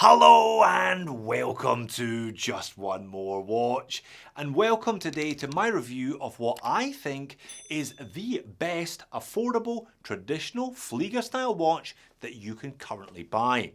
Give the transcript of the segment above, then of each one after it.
Hello and welcome to Just One More Watch, and welcome today to my review of what I think is the best affordable traditional Flieger style watch that you can currently buy.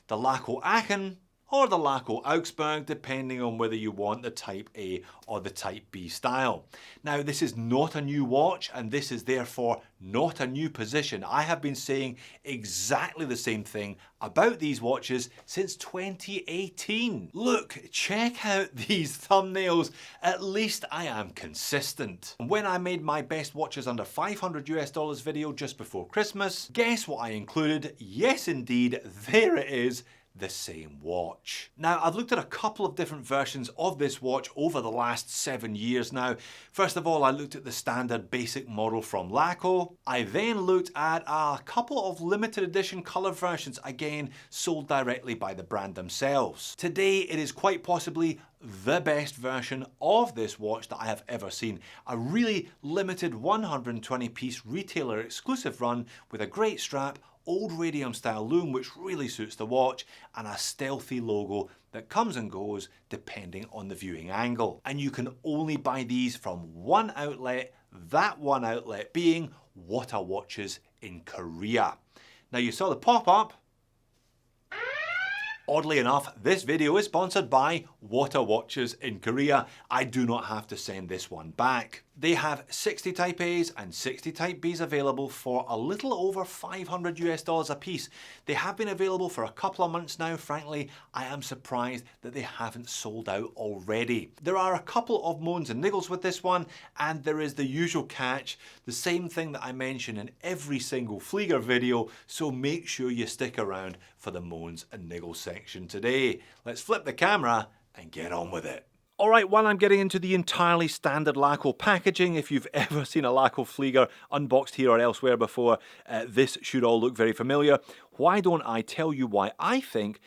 The Laco Aachen or the Laco Augsburg, depending on whether you want the Type A or the Type B style. Now, this is not a new watch, and this is therefore not a new position. I have been saying exactly the same thing about these watches since 2018. Look, check out these thumbnails. At least I am consistent. When I made my best watches under $500 video just before Christmas, guess what I included? Yes, indeed, there it is. The same watch. Now, I've looked at a couple of different versions of this watch over the last 7 years now. First of all, I looked at the standard basic model from Laco. I then looked at a couple of limited edition color versions, again, sold directly by the brand themselves. Today, it is quite possibly the best version of this watch that I have ever seen. A really limited 120-piece retailer exclusive run with a great strap, old radium style loom which really suits the watch, and a stealthy logo that comes and goes depending on the viewing angle. And you can only buy these from one outlet, that one outlet being Wata Watches in Korea. Now, you saw the pop-up. Oddly enough, this video is sponsored by Wata Watches in Korea. I do not have to send this one back. They have 60 Type A's and 60 Type B's available for a little over $500 a piece. They have been available for a couple of months now. Frankly, I am surprised that they haven't sold out already. There are a couple of moans and niggles with this one, and there is the usual catch, the same thing that I mention in every single Flieger video, so make sure you stick around for the moans and niggles section today. Let's flip the camera and get on with it. Alright, while I'm getting into the entirely standard Laco packaging, if you've ever seen a Laco Flieger unboxed here or elsewhere before, this should all look very familiar. Why don't I tell you why I think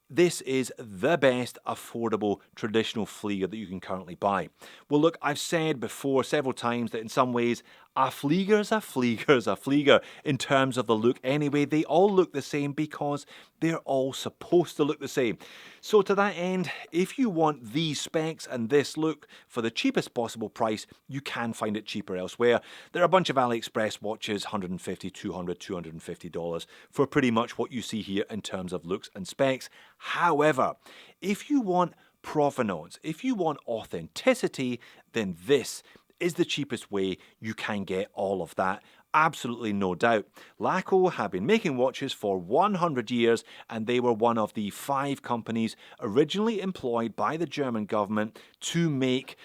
this is the best affordable traditional Flieger that you can currently buy? Well, look, I've said before several times that in some ways a Flieger's a Flieger's a Flieger in terms of the look anyway. They all look the same because they're all supposed to look the same. So to that end, if you want these specs and this look for the cheapest possible price, you can find it cheaper elsewhere. There are a bunch of AliExpress watches, $150, $200, $250 for pretty much what you see here in terms of looks and specs. However, if you want provenance, if you want authenticity, then this is the cheapest way you can get all of that. Absolutely no doubt. Laco have been making watches for 100 years, and they were one of the 5 companies originally employed by the German government to make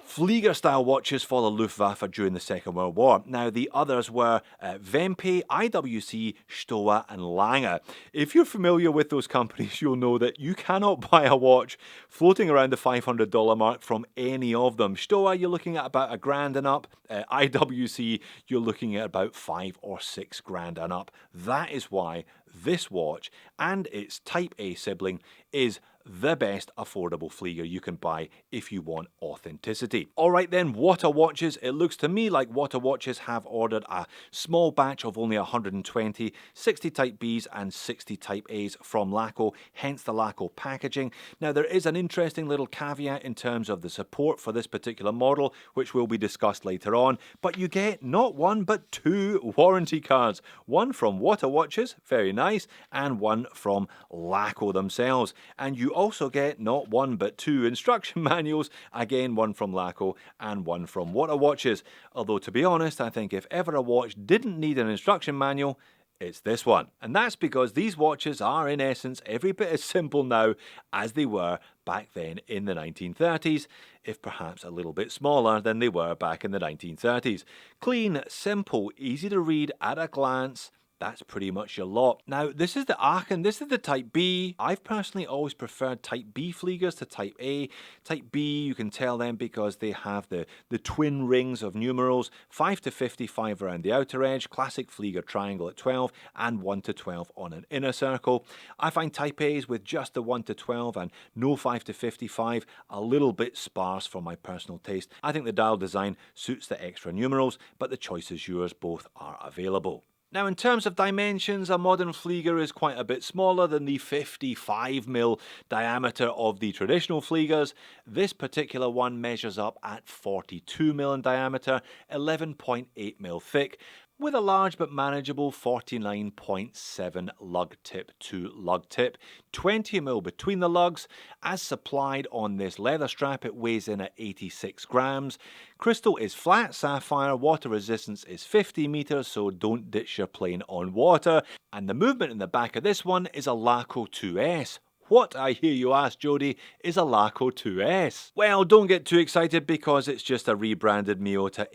Flieger style watches for the Luftwaffe during the Second World War. Now, the others were Wempe, IWC, Stowa and Lange. If you're familiar with those companies, you'll know that you cannot buy a watch floating around the $500 mark from any of them. Stowa, you're looking at about $1,000 and up. IWC, you're looking at about $5,000 or $6,000 and up. That is why this watch and its Type A sibling is the best affordable Flieger you can buy if you want authenticity. Alright then, Wata Watches. It looks to me like Wata Watches have ordered a small batch of only 120, 60 Type B's and 60 Type A's from Laco, hence the Laco packaging. Now, there is an interesting little caveat in terms of the support for this particular model, which will be discussed later on, but you get not one but 2 warranty cards. One from Wata Watches, very nice, and one from Laco themselves. And you also get not one but 2 instruction manuals, again one from Laco and one from Wata Watches. Although, to be honest, I think if ever a watch didn't need an instruction manual, it's this one. And that's because these watches are in essence every bit as simple now as they were back then in the 1930s, if perhaps a little bit smaller than they were back in the 1930s. Clean, simple, easy to read at a glance. That's pretty much your lot. Now, this is the Aachen, this is the Type B. I've personally always preferred Type B Fliegers to Type A. Type B, you can tell them because they have the twin rings of numerals, 5 to 55 around the outer edge, classic Flieger triangle at 12, and 1 to 12 on an inner circle. I find Type A's with just the 1 to 12 and no 5 to 55 a little bit sparse for my personal taste. I think the dial design suits the extra numerals, but the choice is yours, both are available. Now, in terms of dimensions, a modern Flieger is quite a bit smaller than the 55mm diameter of the traditional Fliegers. This particular one measures up at 42mm in diameter, 11.8mm thick, with a large but manageable 49.7 lug tip to lug tip, 20mm between the lugs. As supplied on this leather strap, it weighs in at 86 grams. Crystal is flat sapphire, water resistance is 50 meters, so don't ditch your plane on water. And the movement in the back of this one is a Laco 2S. What, I hear you ask, Jody, is a Laco 2S? Well, don't get too excited because it's just a rebranded Miyota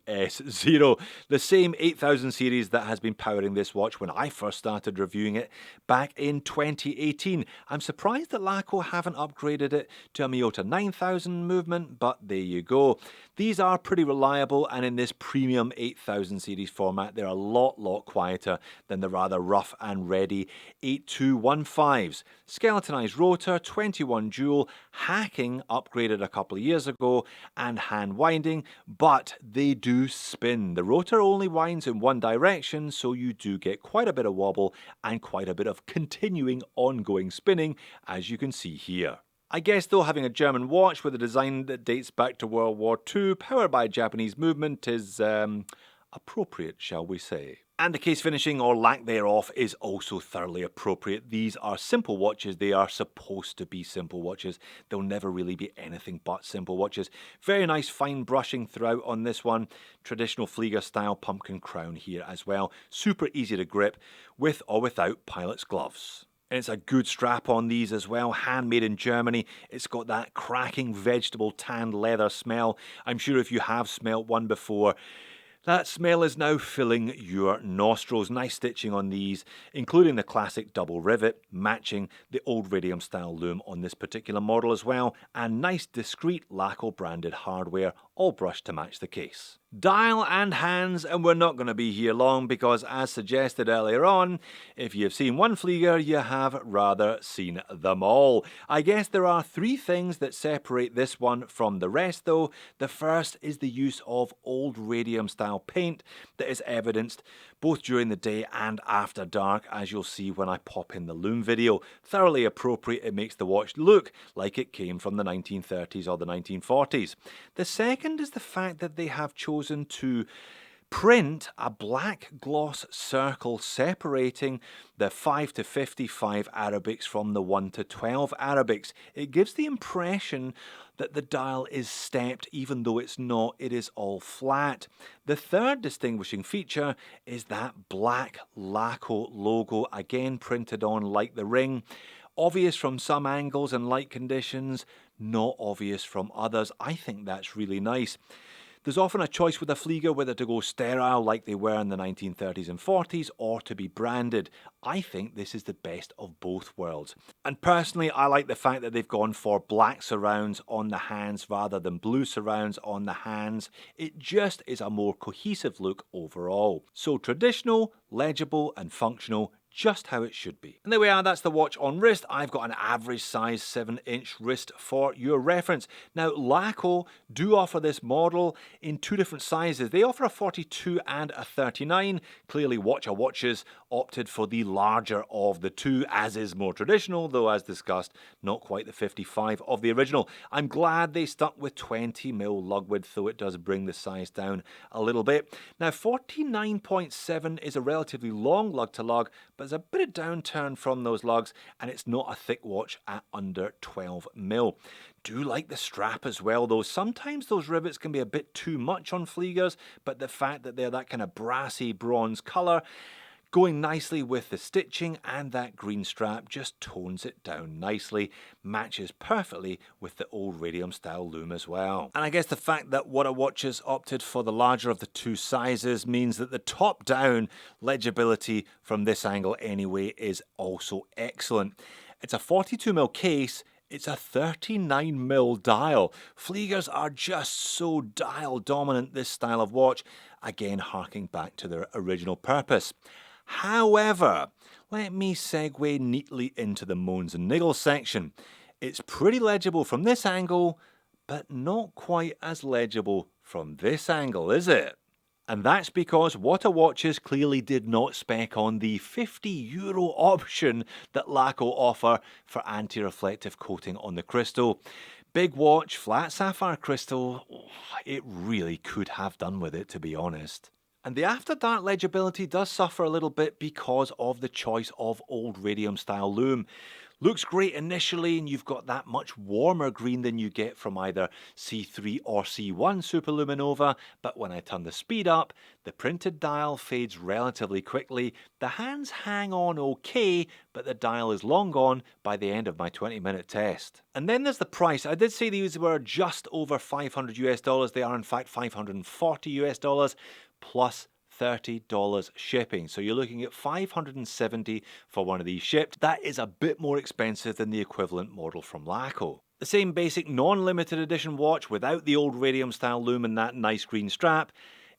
82S0, the same 8000 series that has been powering this watch when I first started reviewing it back in 2018. I'm surprised that Laco haven't upgraded it to a Miyota 9000 movement, but there you go. These are pretty reliable, and in this premium 8000 series format, they're a lot quieter than the rather rough and ready 8215s. Skeletonized rotor, 21 jewel, hacking upgraded a couple of years ago, and hand winding, but they do spin. The rotor only winds in one direction, so you do get quite a bit of wobble and quite a bit of continuing ongoing spinning, as you can see here. I guess though, having a German watch with a design that dates back to World War II, powered by Japanese movement, is appropriate, shall we say. And the case finishing, or lack thereof, is also thoroughly appropriate. These are simple watches. They are supposed to be simple watches. They'll never really be anything but simple watches. Very nice fine brushing throughout on this one. Traditional Flieger style pumpkin crown here as well. Super easy to grip, with or without pilot's gloves. And it's a good strap on these as well, handmade in Germany. It's got that cracking vegetable tanned leather smell. I'm sure if you have smelt one before, that smell is now filling your nostrils. Nice stitching on these, including the classic double rivet, matching the old radium style loom on this particular model as well, and nice discreet Laco branded hardware, all brushed to match the case. Dial and hands, and we're not going to be here long because, as suggested earlier on, if you've seen one Flieger, you have rather seen them all. I guess there are three things that separate this one from the rest though. The first is the use of old radium style paint that is evidenced both during the day and after dark, as you'll see when I pop in the loom video. Thoroughly appropriate. It makes the watch look like it came from the 1930s or the 1940s. The second is the fact that they have chosen to print a black gloss circle separating the 5 to 55 Arabics from the 1 to 12 Arabics. It gives the impression that the dial is stepped, even though it's not. It is all flat. The third distinguishing feature is that black Laco logo, again printed on like the ring. Obvious from some angles and light conditions, not obvious from others. I think that's really nice. There's often a choice with a Flieger whether to go sterile like they were in the 1930s and 40s or to be branded. I think this is the best of both worlds. And personally, I like the fact that they've gone for black surrounds on the hands rather than blue surrounds on the hands. It just is a more cohesive look overall. So traditional, legible and functional, just how it should be. And there we are, that's the watch on wrist. I've got an average size 7-inch wrist for your reference. Now, Laco do offer this model in two different sizes. They offer a 42 and a 39. Clearly, Watcher Watches opted for the larger of the two, as is more traditional, though as discussed, not quite the 55 of the original. I'm glad they stuck with 20mm lug width, though it does bring the size down a little bit. Now, 49.7 is a relatively long lug to lug, but there's a bit of downturn from those lugs, and it's not a thick watch at under 12mm. Do like the strap as well though. Sometimes those rivets can be a bit too much on Fliegers, but the fact that they're that kind of brassy bronze colour, going nicely with the stitching, and that green strap just tones it down nicely, matches perfectly with the old radium style loom as well. And I guess the fact that Watcher Watches opted for the larger of the two sizes means that the top down legibility from this angle anyway is also excellent. It's a 42mm case. It's a 39mm dial. Fliegers are just so dial dominant, this style of watch, again harking back to their original purpose. However, let me segue neatly into the moans and niggles section. It's pretty legible from this angle, but not quite as legible from this angle, is it? And that's because What A Watches clearly did not spec on the €50 option that Laco offer for anti-reflective coating on the crystal. Big watch, flat sapphire crystal, it really could have done with it, to be honest. And the after dark legibility does suffer a little bit because of the choice of old radium style lume. Looks great initially, and you've got that much warmer green than you get from either C3 or C1 Superluminova, but when I turn the speed up, the printed dial fades relatively quickly, the hands hang on okay, but the dial is long gone by the end of my 20-minute test. And then there's the price. I did say these were just over $500 US, they are in fact $540 US, plus $30 shipping. So you're looking at $570 for one of these shipped. That is a bit more expensive than the equivalent model from Laco. The same basic non-limited edition watch without the old radium style lume and that nice green strap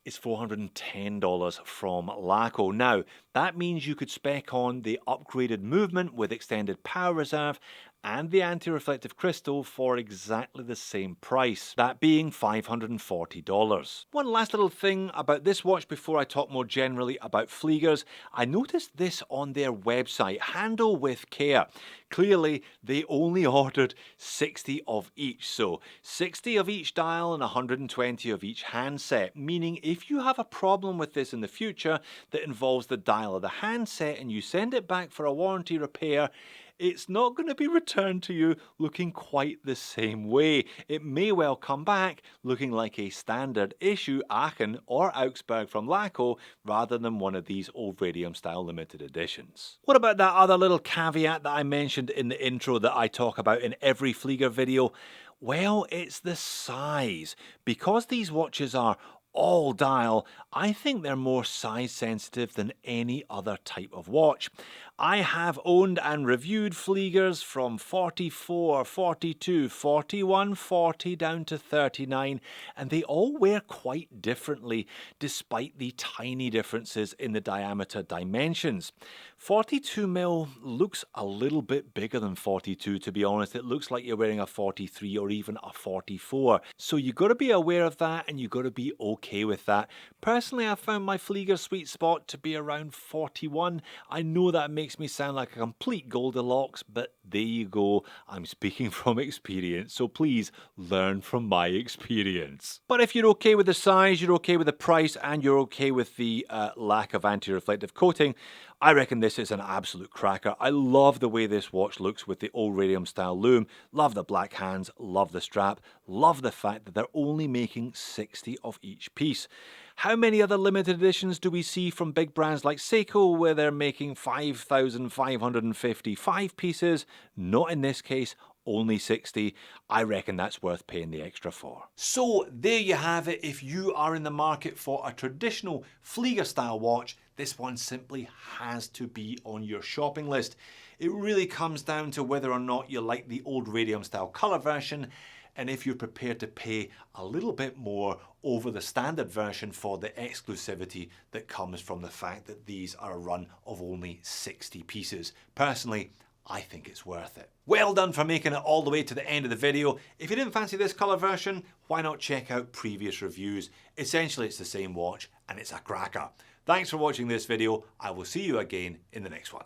is $410 from Laco. Now, that means you could spec on the upgraded movement with extended power reserve and the anti-reflective crystal for exactly the same price, that being $540. One last little thing about this watch before I talk more generally about Fliegers. I noticed this on their website, handle with care. Clearly, they only ordered 60 of each, so 60 of each dial and 120 of each handset, meaning if you have a problem with this in the future that involves the dial or the handset and you send it back for a warranty repair, it's not going to be returned to you looking quite the same way. It may well come back looking like a standard issue Aachen or Augsburg from Laco rather than one of these old radium style limited editions. What about that other little caveat that I mentioned in the intro that I talk about in every Flieger video? Well, it's the size. Because these watches are all dial, I think they're more size sensitive than any other type of watch. I have owned and reviewed Fliegers from 44, 42, 41, 40 down to 39, and they all wear quite differently despite the tiny differences in the diameter dimensions. 42mm looks a little bit bigger than 42, to be honest. It looks like you're wearing a 43 or even a 44. So you've got to be aware of that and you've got to be okay with that. Personally, I found my Flieger sweet spot to be around 41. I know that makes me sound like a complete Goldilocks, but there you go. I'm speaking from experience, so please learn from my experience. But if you're okay with the size, you're okay with the price, and you're okay with the lack of anti-reflective coating, I reckon this is an absolute cracker. I love the way this watch looks with the old radium style lume. Love the black hands, love the strap, love the fact that they're only making 60 of each piece. How many other limited editions do we see from big brands like Seiko where they're making 5,555 pieces? Not in this case. Only 60. I reckon that's worth paying the extra for. So there you have it. If you are in the market for a traditional Flieger style watch, this one simply has to be on your shopping list. It really comes down to whether or not you like the old radium style color version, and if you're prepared to pay a little bit more over the standard version for the exclusivity that comes from the fact that these are a run of only 60 pieces. Personally, I think it's worth it. Well done for making it all the way to the end of the video. If you didn't fancy this colour version, why not check out previous reviews? Essentially, it's the same watch and it's a cracker. Thanks for watching this video. I will see you again in the next one.